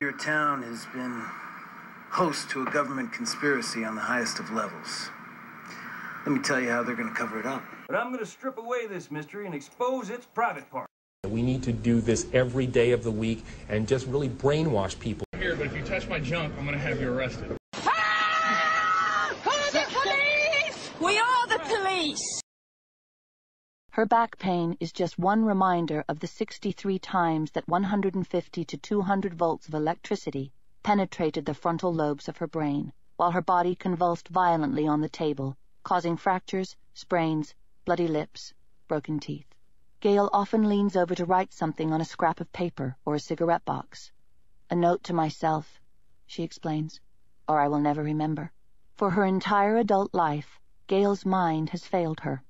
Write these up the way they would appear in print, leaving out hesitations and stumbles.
Your town has been host to a government conspiracy on the highest of levels. Let me tell you how they're going to cover it up. But I'm going to strip away this mystery and expose its private part. We need to do this every day of the week and just really brainwash people. Here, but if you touch my junk, I'm going to have you arrested. Ah! Who are the police? We are the police! Her back pain is just one reminder of the 63 times that 150 to 200 volts of electricity penetrated the frontal lobes of her brain, while her body convulsed violently on the table, causing fractures, sprains, bloody lips, broken teeth. Gail often leans over to write something on a scrap of paper or a cigarette box. A note to myself, she explains, or I will never remember. For her entire adult life, Gail's mind has failed her.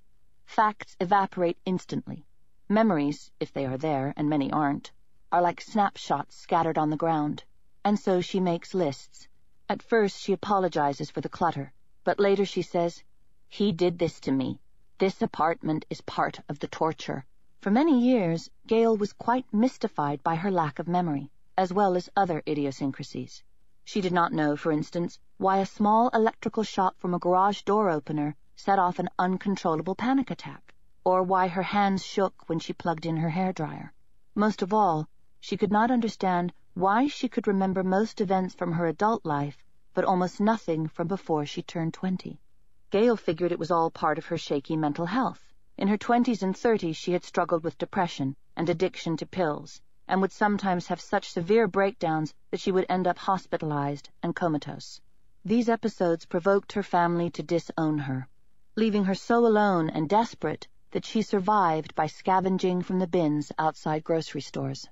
Facts evaporate instantly. Memories, if they are there, and many aren't, are like snapshots scattered on the ground. And so she makes lists. At first she apologizes for the clutter, but later she says, "He did this to me. This apartment is part of the torture." For many years, Gail was quite mystified by her lack of memory, as well as other idiosyncrasies. She did not know, for instance, why a small electrical shock from a garage door opener set off an uncontrollable panic attack, or why her hands shook when she plugged in her hairdryer. Most of all, she could not understand why she could remember most events from her adult life, but almost nothing from before she turned 20. Gail figured it was all part of her shaky mental health. In her 20s and 30s she had struggled with depression and addiction to pills, and would sometimes have such severe breakdowns that she would end up hospitalized and comatose. These episodes provoked her family to disown her, leaving her so alone and desperate that she survived by scavenging from the bins outside grocery stores.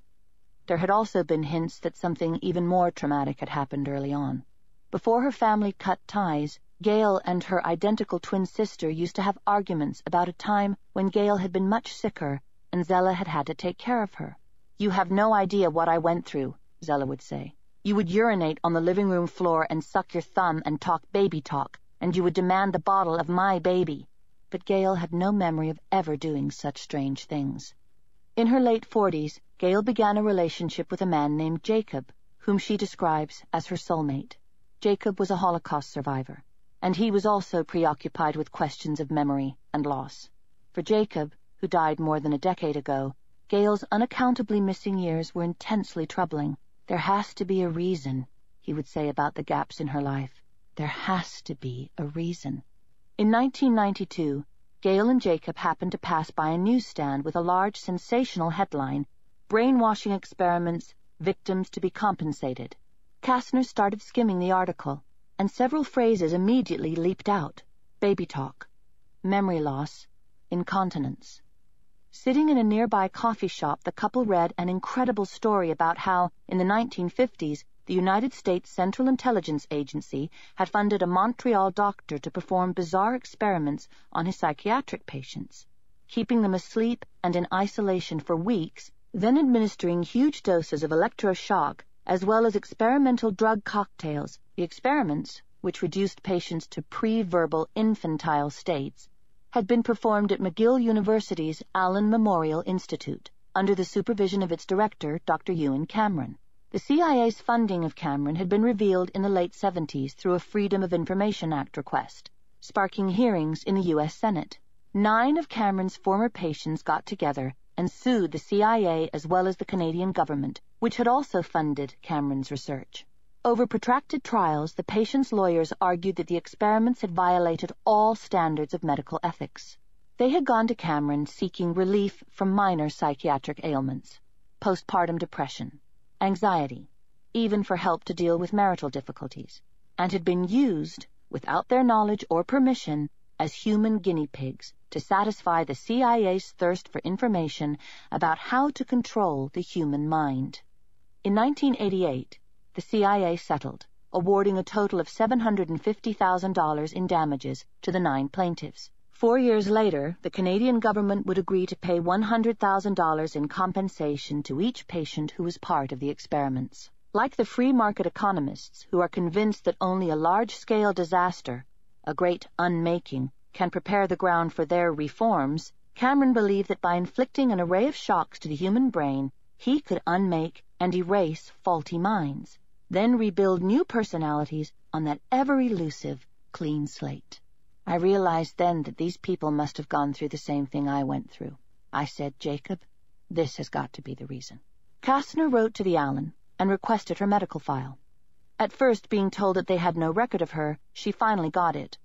There had also been hints that something even more traumatic had happened early on. Before her family cut ties, Gail and her identical twin sister used to have arguments about a time when Gail had been much sicker and Zella had had to take care of her. "You have no idea what I went through," Zella would say. "You would urinate on the living room floor and suck your thumb and talk baby talk, and you would demand the bottle of my baby." But Gail had no memory of ever doing such strange things. In her late 40s, Gail began a relationship with a man named Jacob, whom she describes as her soulmate. Jacob was a Holocaust survivor, and he was also preoccupied with questions of memory and loss. For Jacob, who died more than a decade ago, Gail's unaccountably missing years were intensely troubling. "There has to be a reason," he would say about the gaps in her life. "There has to be a reason." In 1992, Gail and Jacob happened to pass by a newsstand with a large sensational headline, "Brainwashing Experiments, Victims to be Compensated." Kastner started skimming the article, and several phrases immediately leaped out: baby talk, memory loss, incontinence. Sitting in a nearby coffee shop, the couple read an incredible story about how, in the 1950s, the United States Central Intelligence Agency had funded a Montreal doctor to perform bizarre experiments on his psychiatric patients, keeping them asleep and in isolation for weeks, then administering huge doses of electroshock, as well as experimental drug cocktails. The experiments, which reduced patients to pre-verbal infantile states, had been performed at McGill University's Allen Memorial Institute, under the supervision of its director, Dr. Ewen Cameron. The CIA's funding of Cameron had been revealed in the late 70s through a Freedom of Information Act request, sparking hearings in the U.S. Senate. 9 of Cameron's former patients got together and sued the CIA as well as the Canadian government, which had also funded Cameron's research. Over protracted trials, the patients' lawyers argued that the experiments had violated all standards of medical ethics. They had gone to Cameron seeking relief from minor psychiatric ailments, postpartum depression, anxiety, even for help to deal with marital difficulties, and had been used, without their knowledge or permission, as human guinea pigs to satisfy the CIA's thirst for information about how to control the human mind. In 1988, the CIA settled, awarding a total of $750,000 in damages to the 9 plaintiffs. 4 years later, the Canadian government would agree to pay $100,000 in compensation to each patient who was part of the experiments. Like the free market economists who are convinced that only a large-scale disaster, a great unmaking, can prepare the ground for their reforms, Cameron believed that by inflicting an array of shocks to the human brain, he could unmake and erase faulty minds, then rebuild new personalities on that ever-elusive, clean slate. I realized then that these people must have gone through the same thing I went through. I said, Jacob, this has got to be the reason. Kastner wrote to the Allen and requested her medical file. At first, being told that they had no record of her, she finally got it.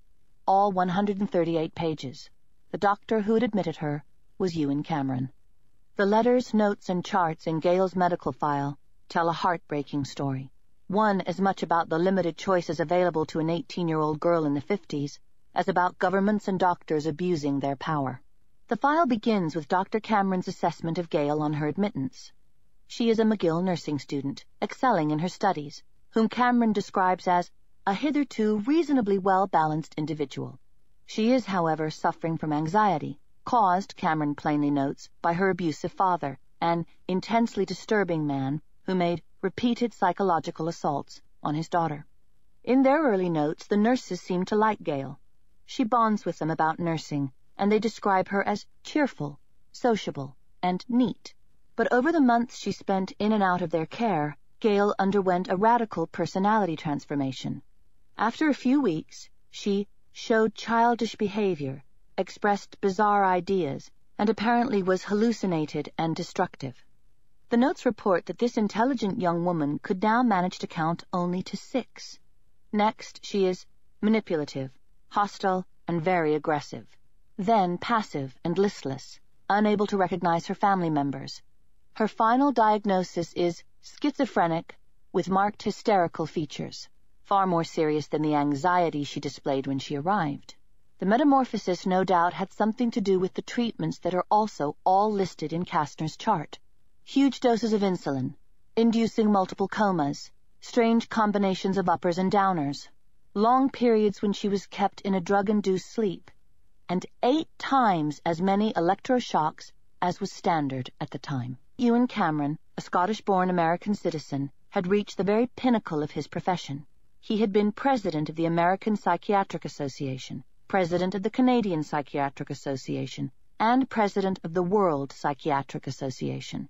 All 138 pages. The doctor who had admitted her was Ewen Cameron. The letters, notes, and charts in Gail's medical file tell a heartbreaking story. One as much about the limited choices available to an 18-year-old girl in the 50s as about governments and doctors abusing their power. The file begins with Dr. Cameron's assessment of Gail on her admittance. She is a McGill nursing student, excelling in her studies, whom Cameron describes as a hitherto reasonably well-balanced individual. She is, however, suffering from anxiety, caused, Cameron plainly notes, by her abusive father, an intensely disturbing man who made repeated psychological assaults on his daughter. In their early notes, the nurses seem to like Gail. She bonds with them about nursing, and they describe her as cheerful, sociable, and neat. But over the months she spent in and out of their care, Gail underwent a radical personality transformation. After a few weeks, she showed childish behavior, expressed bizarre ideas, and apparently was hallucinated and destructive. The notes report that this intelligent young woman could now manage to count only to 6. Next, she is manipulative, hostile, and very aggressive. Then passive and listless, unable to recognize her family members. Her final diagnosis is schizophrenic with marked hysterical features, far more serious than the anxiety she displayed when she arrived. The metamorphosis no doubt had something to do with the treatments that are also all listed in Kastner's chart. Huge doses of insulin, inducing multiple comas, strange combinations of uppers and downers, long periods when she was kept in a drug-induced sleep, and 8 times as many electroshocks as was standard at the time. Ewen Cameron, a Scottish-born American citizen, had reached the very pinnacle of his profession. He had been president of the American Psychiatric Association, president of the Canadian Psychiatric Association, and president of the World Psychiatric Association.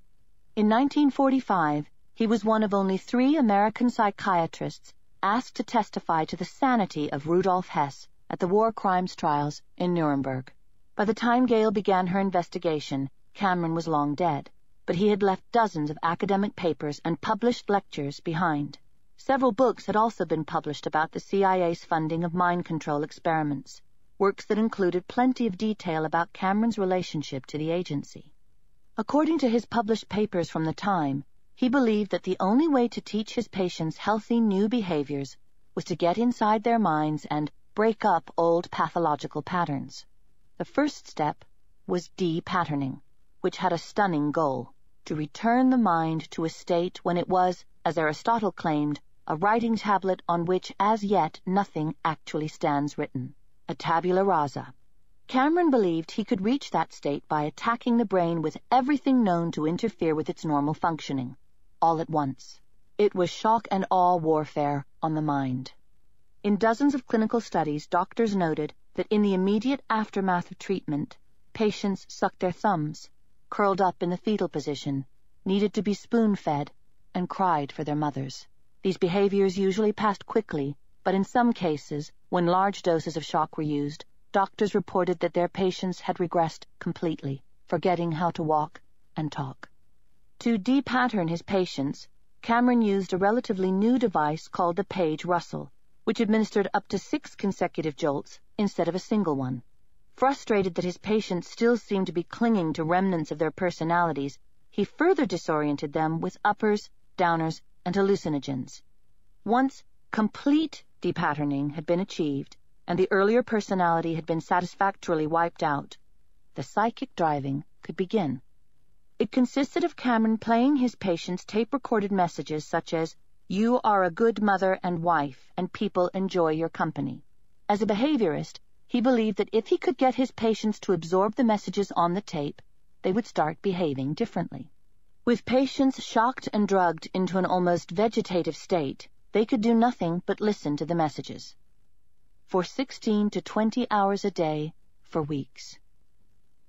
In 1945, he was one of only 3 American psychiatrists asked to testify to the sanity of Rudolf Hess at the war crimes trials in Nuremberg. By the time Gail began her investigation, Cameron was long dead, but he had left dozens of academic papers and published lectures behind. Several books had also been published about the CIA's funding of mind control experiments, works that included plenty of detail about Cameron's relationship to the agency. According to his published papers from the time, he believed that the only way to teach his patients healthy new behaviors was to get inside their minds and break up old pathological patterns. The first step was de-patterning, which had a stunning goal: to return the mind to a state when it was, as Aristotle claimed, a writing tablet on which as yet nothing actually stands written, a tabula rasa. Cameron believed he could reach that state by attacking the brain with everything known to interfere with its normal functioning, all at once. It was shock and awe warfare on the mind. In dozens of clinical studies, doctors noted that in the immediate aftermath of treatment, patients sucked their thumbs, curled up in the fetal position, needed to be spoon-fed, and cried for their mothers. These behaviors usually passed quickly, but in some cases, when large doses of shock were used, doctors reported that their patients had regressed completely, forgetting how to walk and talk. To de-pattern his patients, Cameron used a relatively new device called the Page-Russell, which administered up to 6 consecutive jolts instead of a single one. Frustrated that his patients still seemed to be clinging to remnants of their personalities, he further disoriented them with uppers, downers, and hallucinogens. Once complete de-patterning had been achieved, and the earlier personality had been satisfactorily wiped out, the psychic driving could begin. It consisted of Cameron playing his patients tape-recorded messages such as, "You are a good mother and wife, and people enjoy your company." As a behaviorist, he believed that if he could get his patients to absorb the messages on the tape, they would start behaving differently. With patients shocked and drugged into an almost vegetative state, they could do nothing but listen to the messages. For 16 to 20 hours a day, for weeks.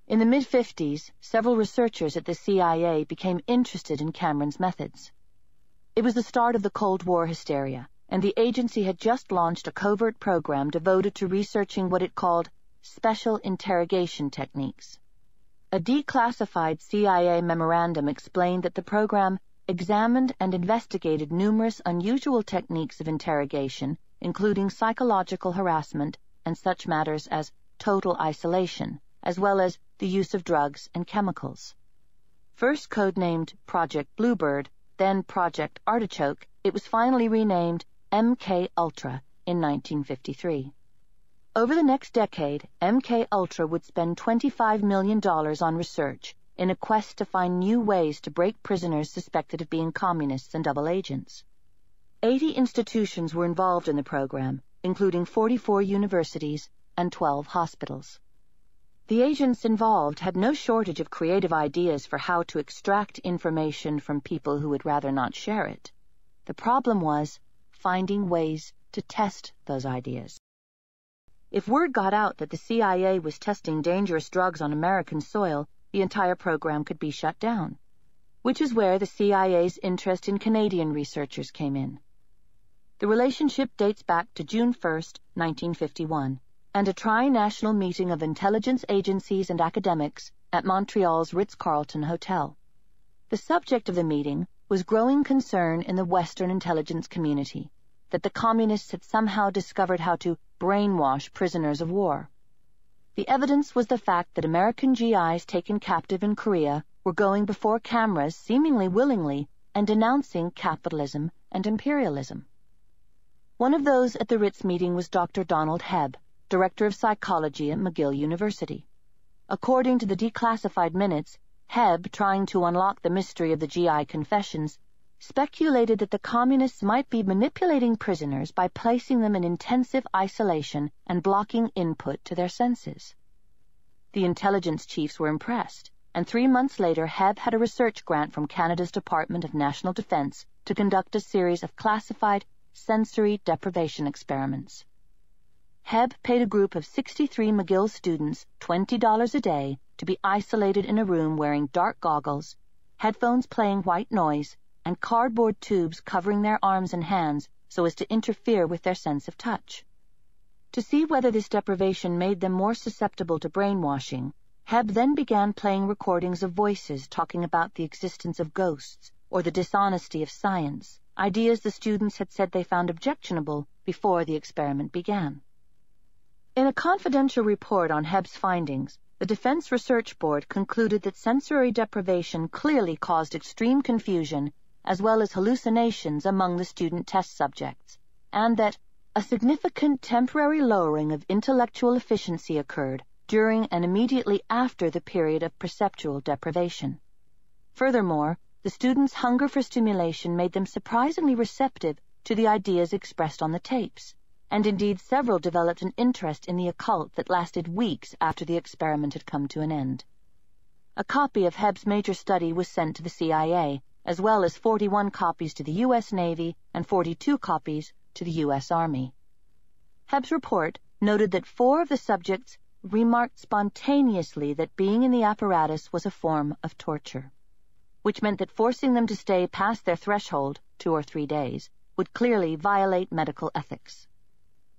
In the mid-50s, several researchers at the CIA became interested in Cameron's methods. It was the start of the Cold War hysteria, and the agency had just launched a covert program devoted to researching what it called special interrogation techniques. A declassified CIA memorandum explained that the program examined and investigated numerous unusual techniques of interrogation, including psychological harassment and such matters as total isolation, as well as the use of drugs and chemicals. First codenamed Project Bluebird, then Project Artichoke, it was finally renamed MK Ultra in 1953. Over the next decade, MK Ultra would spend $25 million on research in a quest to find new ways to break prisoners suspected of being communists and double agents. 80 institutions were involved in the program, including 44 universities and 12 hospitals. The agents involved had no shortage of creative ideas for how to extract information from people who would rather not share it. The problem was finding ways to test those ideas. If word got out that the CIA was testing dangerous drugs on American soil, the entire program could be shut down, which is where the CIA's interest in Canadian researchers came in. The relationship dates back to June 1, 1951, and a tri-national meeting of intelligence agencies and academics at Montreal's Ritz-Carlton Hotel. The subject of the meeting was growing concern in the Western intelligence community that the communists had somehow discovered how to brainwash prisoners of war. The evidence was the fact that American GIs taken captive in Korea were going before cameras seemingly willingly and denouncing capitalism and imperialism. One of those at the Ritz meeting was Dr. Donald Hebb, Director of Psychology at McGill University. According to the declassified minutes, Hebb, trying to unlock the mystery of the GI confessions, speculated that the communists might be manipulating prisoners by placing them in intensive isolation and blocking input to their senses. The intelligence chiefs were impressed, and 3 months later Hebb had a research grant from Canada's Department of National Defence to conduct a series of classified sensory deprivation experiments. Hebb paid a group of 63 McGill students $20 a day to be isolated in a room wearing dark goggles, headphones playing white noise, and cardboard tubes covering their arms and hands so as to interfere with their sense of touch. To see whether this deprivation made them more susceptible to brainwashing, Hebb then began playing recordings of voices talking about the existence of ghosts or the dishonesty of science, ideas the students had said they found objectionable before the experiment began. In a confidential report on Hebb's findings, the Defense Research Board concluded that sensory deprivation clearly caused extreme confusion as well as hallucinations among the student test subjects, and that a significant temporary lowering of intellectual efficiency occurred during and immediately after the period of perceptual deprivation. Furthermore, the students' hunger for stimulation made them surprisingly receptive to the ideas expressed on the tapes, and indeed several developed an interest in the occult that lasted weeks after the experiment had come to an end. A copy of Hebb's major study was sent to the CIA, as well as 41 copies to the U.S. Navy and 42 copies to the U.S. Army. Hebb's report noted that 4 of the subjects remarked spontaneously that being in the apparatus was a form of torture, which meant that forcing them to stay past their threshold, 2 or 3 days, would clearly violate medical ethics.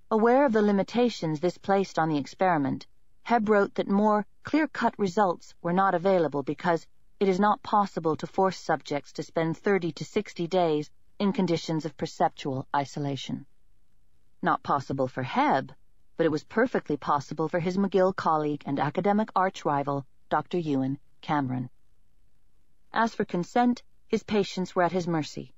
Aware of the limitations this placed on the experiment, Hebb wrote that more clear-cut results were not available because it is not possible to force subjects to spend 30 to 60 days in conditions of perceptual isolation. Not possible for Hebb, but it was perfectly possible for his McGill colleague and academic arch-rival, Dr. Ewen Cameron. As for consent, his patients were at his mercy.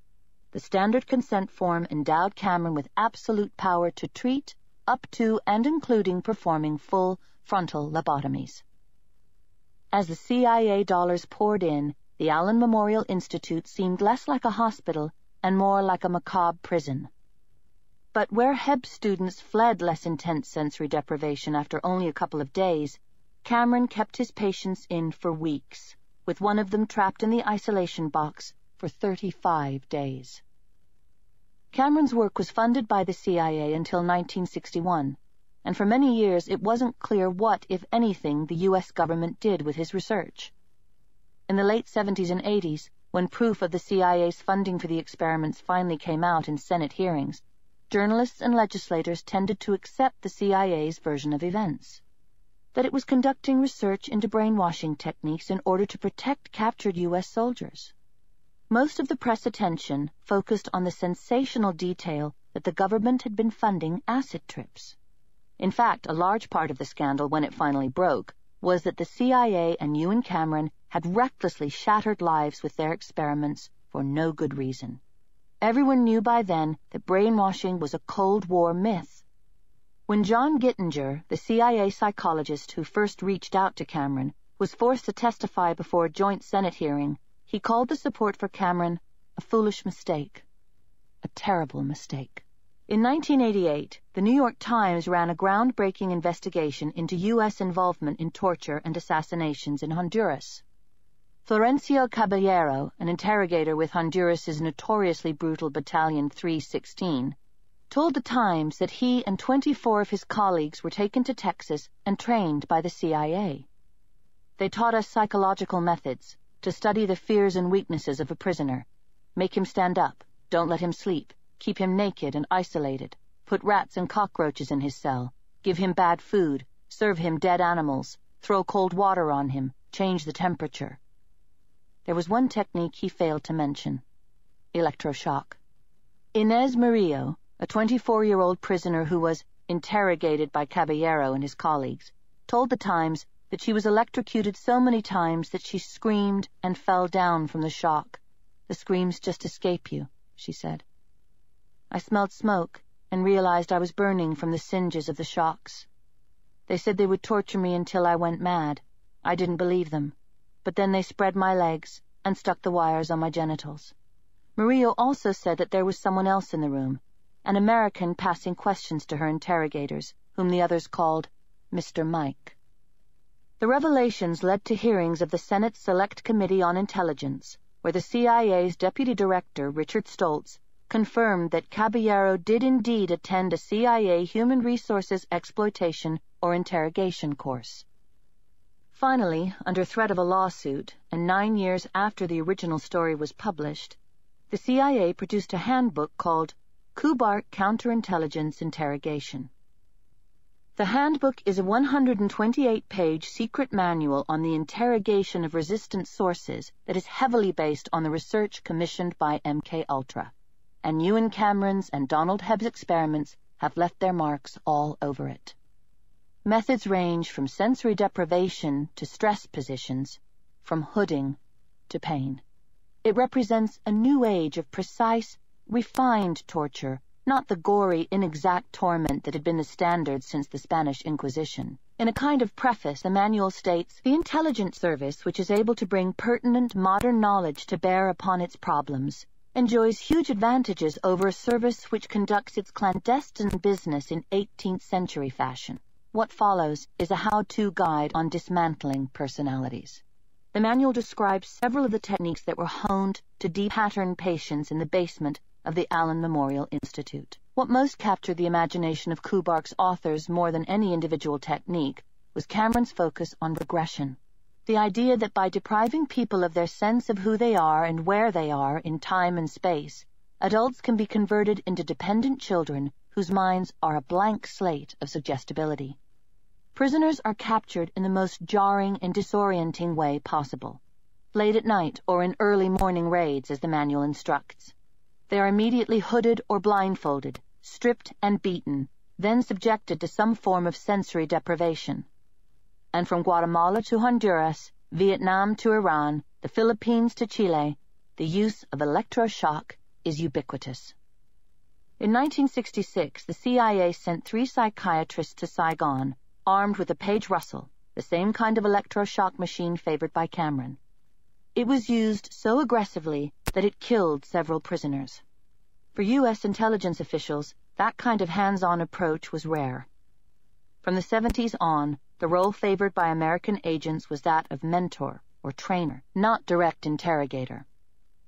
The standard consent form endowed Cameron with absolute power to treat, up to and including performing full frontal lobotomies. As the CIA dollars poured in, the Allen Memorial Institute seemed less like a hospital and more like a macabre prison. But where Hebb's students fled less intense sensory deprivation after only a couple of days, Cameron kept his patients in for weeks, with one of them trapped in the isolation box for 35 days. Cameron's work was funded by the CIA until 1961. and for many years it wasn't clear what, if anything, the U.S. government did with his research. In the late 70s and 80s, when proof of the CIA's funding for the experiments finally came out in Senate hearings, journalists and legislators tended to accept the CIA's version of events, that it was conducting research into brainwashing techniques in order to protect captured U.S. soldiers. Most of the press attention focused on the sensational detail that the government had been funding acid trips. In fact, a large part of the scandal, when it finally broke, was that the CIA and Ewen Cameron had recklessly shattered lives with their experiments for no good reason. Everyone knew by then that brainwashing was a Cold War myth. When John Gittinger, the CIA psychologist who first reached out to Cameron, was forced to testify before a joint Senate hearing, he called the support for Cameron a foolish mistake. A terrible mistake. In 1988, the New York Times ran a groundbreaking investigation into U.S. involvement in torture and assassinations in Honduras. Florencio Caballero, an interrogator with Honduras's notoriously brutal Battalion 316, told the Times that he and 24 of his colleagues were taken to Texas and trained by the CIA. They taught us psychological methods to study the fears and weaknesses of a prisoner, make him stand up, don't let him sleep, keep him naked and isolated, put rats and cockroaches in his cell, give him bad food, serve him dead animals, throw cold water on him, change the temperature. There was one technique he failed to mention: electroshock. Inez Murillo, a 24-year-old prisoner who was interrogated by Caballero and his colleagues, told the Times that she was electrocuted so many times that she screamed and fell down from the shock. "The screams just escape you," she said. "I smelled smoke and realized I was burning from the singes of the shocks. They said they would torture me until I went mad. I didn't believe them. But then they spread my legs and stuck the wires on my genitals." Murillo also said that there was someone else in the room, an American passing questions to her interrogators, whom the others called Mr. Mike. The revelations led to hearings of the Senate's Select Committee on Intelligence, where the CIA's Deputy Director, Richard Stoltz, confirmed that Caballero did indeed attend a CIA Human Resources Exploitation or Interrogation course. Finally, under threat of a lawsuit, and 9 years after the original story was published, the CIA produced a handbook called Kubark Counterintelligence Interrogation. The handbook is a 128-page secret manual on the interrogation of resistant sources that is heavily based on the research commissioned by MKUltra, and Ewen Cameron's and Donald Hebb's experiments have left their marks all over it. Methods range from sensory deprivation to stress positions, from hooding to pain. It represents a new age of precise, refined torture, not the gory, inexact torment that had been the standard since the Spanish Inquisition. In a kind of preface, the manual states, "The intelligence service, which is able to bring pertinent modern knowledge to bear upon its problems, enjoys huge advantages over a service which conducts its clandestine business in 18th century fashion." What follows is a how-to guide on dismantling personalities. The manual describes several of the techniques that were honed to de-pattern patients in the basement of the Allen Memorial Institute. What most captured the imagination of Kubark's authors more than any individual technique was Cameron's focus on regression. The idea that by depriving people of their sense of who they are and where they are in time and space, adults can be converted into dependent children whose minds are a blank slate of suggestibility. Prisoners are captured in the most jarring and disorienting way possible, late at night or in early morning raids, as the manual instructs. They are immediately hooded or blindfolded, stripped and beaten, then subjected to some form of sensory deprivation. And from Guatemala to Honduras, Vietnam to Iran, the Philippines to Chile, the use of electroshock is ubiquitous. In 1966, the CIA sent 3 psychiatrists to Saigon, armed with a Page Russell, the same kind of electroshock machine favored by Cameron. It was used so aggressively that it killed several prisoners. For U.S. intelligence officials, that kind of hands-on approach was rare. From the 70s on, the role favored by American agents was that of mentor or trainer, not direct interrogator.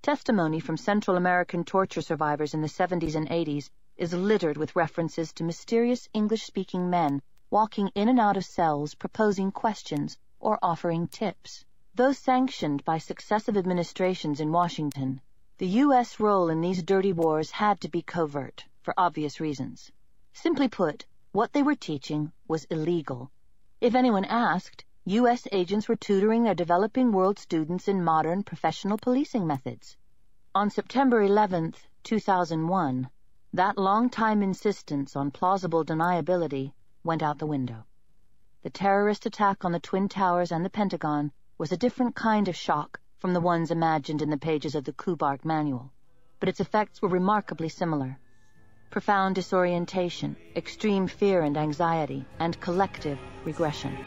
Testimony from Central American torture survivors in the 70s and 80s is littered with references to mysterious English-speaking men walking in and out of cells proposing questions or offering tips. Though sanctioned by successive administrations in Washington, the U.S. role in these dirty wars had to be covert, for obvious reasons. Simply put, what they were teaching was illegal. If anyone asked, U.S. agents were tutoring their developing world students in modern professional policing methods. On September 11, 2001, that long-time insistence on plausible deniability went out the window. The terrorist attack on the Twin Towers and the Pentagon was a different kind of shock from the ones imagined in the pages of the Kubark manual, but its effects were remarkably similar. Profound disorientation, extreme fear and anxiety, and collective regression.